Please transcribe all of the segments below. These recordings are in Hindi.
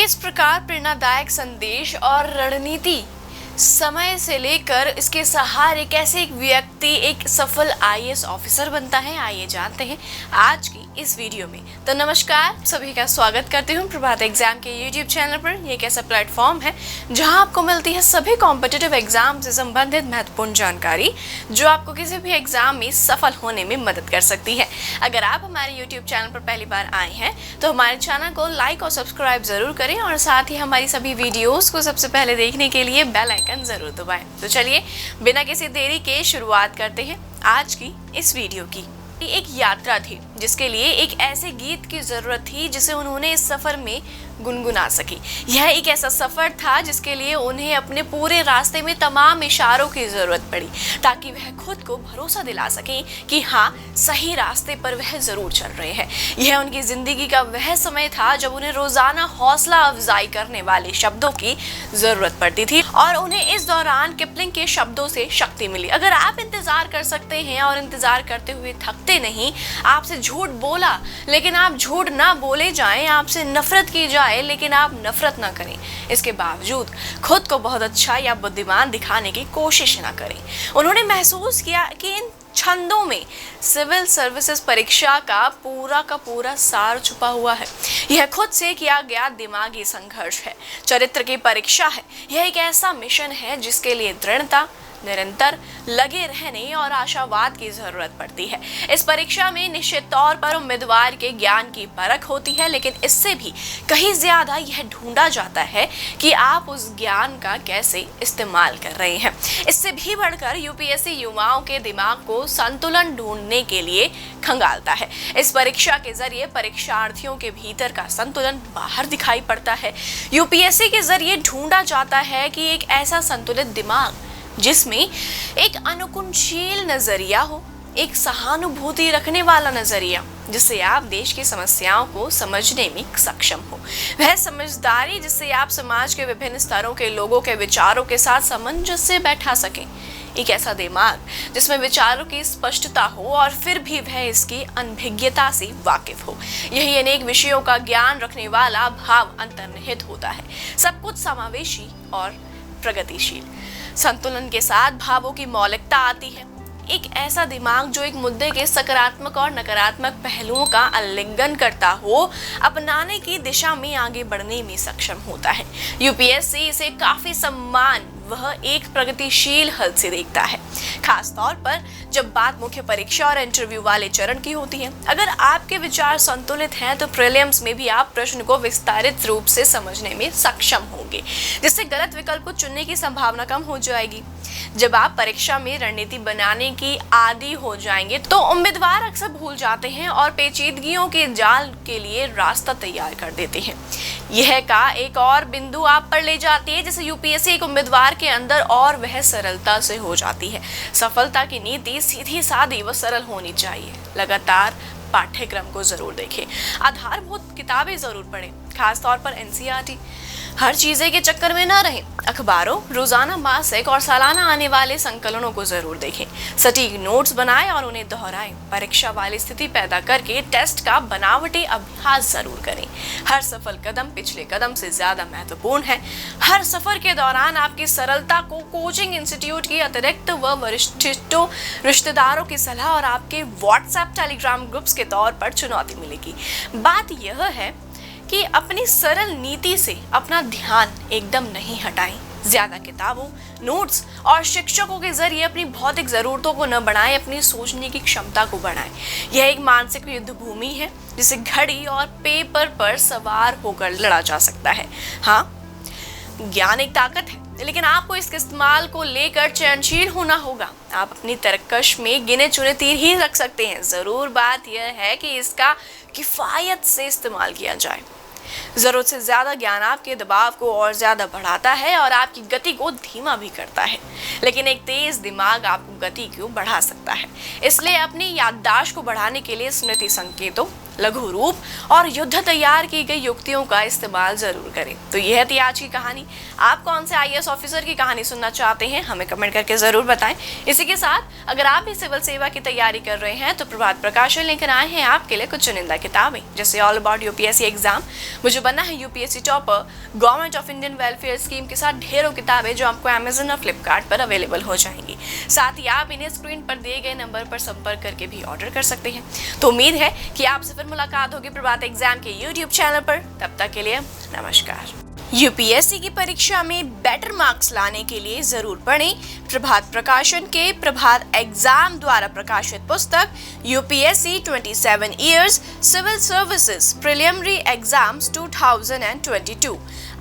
किस प्रकार प्रेरणादायक संदेश और रणनीति समय से लेकर इसके सहारे कैसे एक व्यक्ति एक सफल आईएएस ऑफिसर बनता है, आइए जानते हैं आज की इस वीडियो में। तो नमस्कार, सभी का स्वागत करती हूँ प्रभात एग्जाम के यूट्यूब चैनल पर। ये एक ऐसा प्लेटफॉर्म है जहां आपको मिलती है सभी कॉम्पिटिटिव एग्जाम से संबंधित महत्वपूर्ण जानकारी जो आपको किसी भी एग्जाम में सफल होने में मदद कर सकती है। अगर आप हमारे यूट्यूब चैनल पर पहली बार आए हैं तो हमारे चैनल को लाइक और सब्सक्राइब जरूर करें और साथ ही हमारी सभी वीडियोस को सबसे पहले देखने के लिए बेल आइकन जरूर दबाएं। तो चलिए बिना किसी देरी के शुरुआत करते हैं आज की इस वीडियो की। एक यात्रा थी जिसके लिए एक ऐसे गीत की जरूरत थी जिसे उन्होंने इस सफर में गुनगुना सकी। यह एक ऐसा सफर था जिसके लिए उन्हें अपने पूरे रास्ते में तमाम इशारों की जरूरत पड़ी ताकि वह खुद को भरोसा दिला सकें कि हाँ, सही रास्ते पर वह जरूर चल रहे हैं। यह उनकी जिंदगी का वह समय था जब उन्हें रोजाना हौसला अफजाई करने वाले शब्दों की जरूरत पड़ती थी और उन्हें इस दौरान किपलिंग के शब्दों से शक्ति मिली। अगर आप इंतजार कर सकते हैं और इंतजार करते हुए थकते नहीं, आपसे झूठ बोला लेकिन आप झूठ ना बोले जाएं, आपसे नफरत की जाए लेकिन आप नफरत ना करें, इसके बावजूद खुद को बहुत अच्छा या बुद्धिमान दिखाने की कोशिश ना करें। उन्होंने महसूस किया कि इन छंदों में सिविल सर्विसेज परीक्षा का पूरा सार छुपा हुआ है। यह खुद से किया गया दिमागी संघर्ष है, चरित्र की परीक्षा है। यह एक ऐसा मिशन है जिसके लिए दृढ़ता, निरंतर लगे रहने और आशावाद की जरूरत पड़ती है। इस परीक्षा में निश्चित तौर पर उम्मीदवार के ज्ञान की परख होती है, लेकिन इससे भी कहीं ज्यादा यह ढूंढा जाता है कि आप उस ज्ञान का कैसे इस्तेमाल कर रहे हैं। इससे भी बढ़कर यूपीएससी युवाओं के दिमाग को संतुलन ढूंढने के लिए खंगालता है। इस परीक्षा के जरिए परीक्षार्थियों के भीतर का संतुलन बाहर दिखाई पड़ता है। यूपीएससी के जरिए ढूंढा जाता है कि एक ऐसा संतुलित दिमाग जिसमें एक अनुकूलशील नजरिया हो, एक सहानुभूति रखने वाला नजरिया जिससे आप देश की समस्याओं को समझने में सक्षम हो, वह समझदारी जिससे आप समाज के विभिन्न स्तरों के लोगों के विचारों के साथ सामंजस्य बैठा सकें, एक ऐसा दिमाग जिसमें विचारों की स्पष्टता हो और फिर भी वह इसकी अनभिज्ञता से वाकिफ हो। यही अनेक विषयों का ज्ञान रखने वाला भाव अंतर्निहित होता है, सब कुछ समावेशी और प्रगतिशील। संतुलन के साथ भावों की मौलिकता आती है। एक ऐसा दिमाग जो एक मुद्दे के सकारात्मक और नकारात्मक पहलुओं का आलिंगन करता हो, अपनाने की दिशा में आगे बढ़ने में सक्षम होता है। यूपीएससी इसे काफी सम्मान वह एक प्रगतिशील हल से देखता है, खास तौर पर जब बात मुख्य परीक्षा और इंटरव्यू वाले चरण की होती है। अगर आपके विचार संतुलित हैं तो प्रीलिम्स में भी आप प्रश्न को विस्तारित रूप से समझने में सक्षम होंगे, जिससे गलत विकल्प को चुनने की संभावना कम हो जाएगी। जब आप परीक्षा में रणनीति बनाने की आदी हो जाएंगे तो उम्मीदवार अक्सर भूल जाते हैं और पेचीदगियों के जाल के लिए रास्ता तैयार कर देते हैं। यह का एक और बिंदु आप पर ले जाती है जिसे यूपीएससी एक उम्मीदवार के अंदर और वह सरलता से हो जाती है। सफलता की नीति सीधी सादी व सरल होनी चाहिए। लगातार पाठ्यक्रम को जरूर देखें, आधारभूत किताबें जरूर पढ़ें, खासतौर पर एनसीईआरटी। हर चीजें के चक्कर में न रहें। अखबारों, रोजाना, मासिक और सालाना आने वाले संकलनों को जरूर देखें। सटीक नोट्स बनाएं और उन्हें दोहराएं। परीक्षा वाली स्थिति पैदा करके टेस्ट का बनावटी अभ्यास जरूर करें। हर सफल कदम पिछले कदम से ज्यादा महत्वपूर्ण है। हर सफर के दौरान आपकी सरलता को कोचिंग इंस्टीट्यूट की अतिरिक्त व वरिष्ठों, रिश्तेदारों की सलाह और आपके व्हाट्सएप, टेलीग्राम ग्रुप्स के तौर पर चुनौती मिलेगी। बात यह है कि अपनी सरल नीति से अपना ध्यान एकदम नहीं हटाएं। ज्यादा किताबों, नोट्स और शिक्षकों के जरिए अपनी भौतिक जरूरतों को न बढ़ाएं, अपनी सोचने की क्षमता को बढ़ाएं। यह एक मानसिक युद्ध भूमि है जिसे घड़ी और पेपर पर सवार होकर लड़ा जा सकता है। हाँ, ज्ञान एक ताकत है, लेकिन आपको इसके इस्तेमाल को लेकर चयनशील होना होगा। आप अपनी तरकश में गिने चुने तीर ही रख सकते हैं। जरूर बात यह है कि इसका किफायत से इस्तेमाल किया जाए। जरूरत से ज्यादा ज्ञान आपके दबाव को और ज्यादा बढ़ाता है और आपकी गति को धीमा भी करता है, लेकिन एक तेज दिमाग आपको गति को बढ़ा सकता है। इसलिए अपनी याददाश्त को बढ़ाने के लिए स्मृति संकेतों, लघु रूप और युद्ध तैयार की गई युक्तियों का इस्तेमाल जरूर करें। तो यह थी आज की कहानी। आप कौन से आईएएस ऑफिसर की कहानी सुनना चाहते हैं हमें कमेंट करके जरूर बताएं। इसी के साथ अगर आप भी सिविल सेवा की तैयारी कर रहे हैं तो प्रभात प्रकाशन लेकर आए हैं आपके लिए कुछ चुनिंदा किताबें, जैसे ऑल अबाउट यूपीएससी एग्जाम, मुझे बनना है UPSC topper, government of Indian welfare scheme के साथ ढेरों किताबें जो आपको अमेजन और फ्लिपकार्ट पर अवेलेबल हो जाएंगी। साथ ही आप इन्हें स्क्रीन पर दिए गए नंबर पर संपर्क करके भी ऑर्डर कर सकते हैं। तो उम्मीद है कि आपसे फिर मुलाकात होगी प्रभात एग्जाम के यूट्यूब चैनल पर। तब तक के लिए नमस्कार। यूपीएससी की परीक्षा में बेटर मार्क्स लाने के लिए जरूर पढ़ें प्रभात प्रकाशन के प्रभात एग्जाम द्वारा प्रकाशित पुस्तक UPSC 27 years civil services preliminary exams 2022।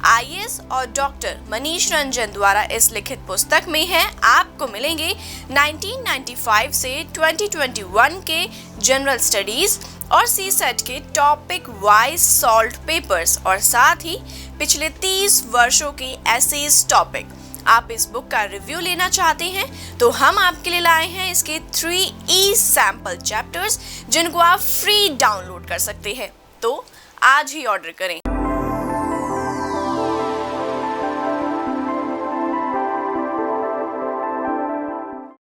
IAS और डॉक्टर मनीष रंजन द्वारा इस लिखित पुस्तक में है आपको मिलेंगे 1995 से 2021 के जनरल स्टडीज और सीसेट के टॉपिक वाइज सॉल्व्ड पेपर्स और साथ ही पिछले 30 वर्षों के एसेज टॉपिक। आप इस बुक का रिव्यू लेना चाहते हैं तो हम आपके लिए लाए हैं इसके 3 सैंपल चैप्टर्स जिनको आप फ्री डाउनलोड कर सकते हैं। तो आज ही ऑर्डर करें।